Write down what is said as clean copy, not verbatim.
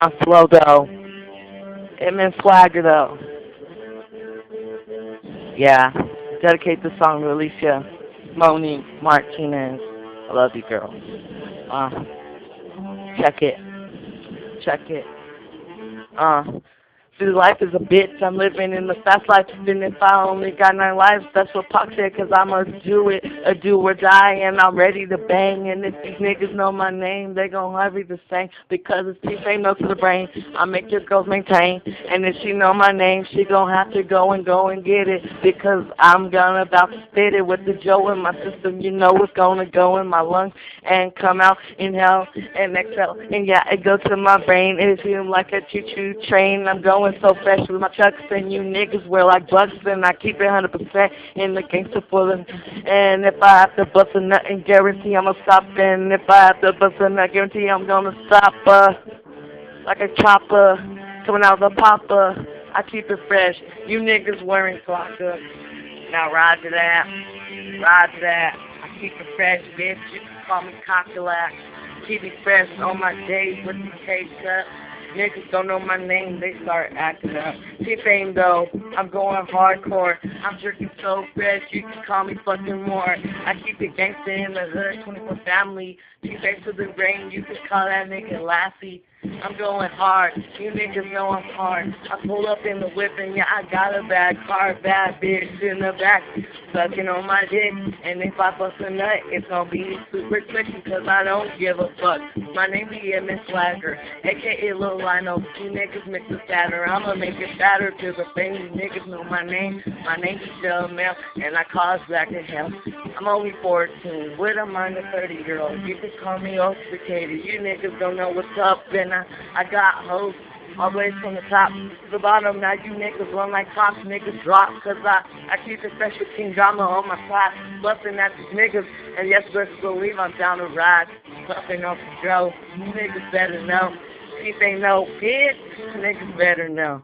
My flow though. It swagger though. Yeah. Dedicate this song to Alicia Monique Martinez. I love you, girl. Uh, check it. Check it. Uh, See, life is a bitch. I'm living in the fast life. Even if I only got 9 lives, that's what Pac said. Cause I'ma do it, do or die, and I'm ready to bang. And if these niggas know my name, they gon' have me the same. Because it's T-Fame no to the brain. I make your girls maintain. And if she know my name, she gon' have to go and get it. Because I'm gonna about to spit it with the Joe in my system. You know it's gonna go in my lungs and come out, inhale and exhale. And yeah, it goes to my brain. It feels like a choo-choo train. I'm going so fresh with my chucks, and you niggas wear like bucks, and I keep it 100% in the gangster full of. And if I have to bust a nut and guarantee I'ma stop, and if I have to bust a nut, guarantee I'm gonna stop, like a chopper coming out of the popper. I keep it fresh. You niggas wearing clocker. Now roger that, roger that. I keep it fresh, bitch. You can call me Cockalack. Keep it fresh on my days with the case up. Niggas don't know my name, they start acting up. T-Fame though, I'm going hardcore. I'm drinking so fresh, you can call me fucking more. I keep it gangster in the hood, 24 family. T-Fame to the brain, you can call that nigga Lassie. I'm going hard, you niggas know I'm hard. I pull up in the whip and yeah, I got a bad car, bad bitch in the back, sucking on my dick. And if I bust a nut, it's gonna be super quick because I don't give a fuck. My name be Miss Swagger, aka Lil Lino. You niggas mix it fatter, I'ma make it fatter to the fame. You niggas know my name is Jamel, and I cause black as hell. I'm only 14, with a minor 30-year-old. You can call me sophisticated. You niggas don't know what's up, and I got hoes all the way from the top to the bottom. Now you niggas run like cops, niggas drop, cause I keep a special king drama on my side, busting at these niggas, and yes, best believe I'm down to ride, puffing off the Joe. You niggas better know. If ain't no bitch, niggas better know.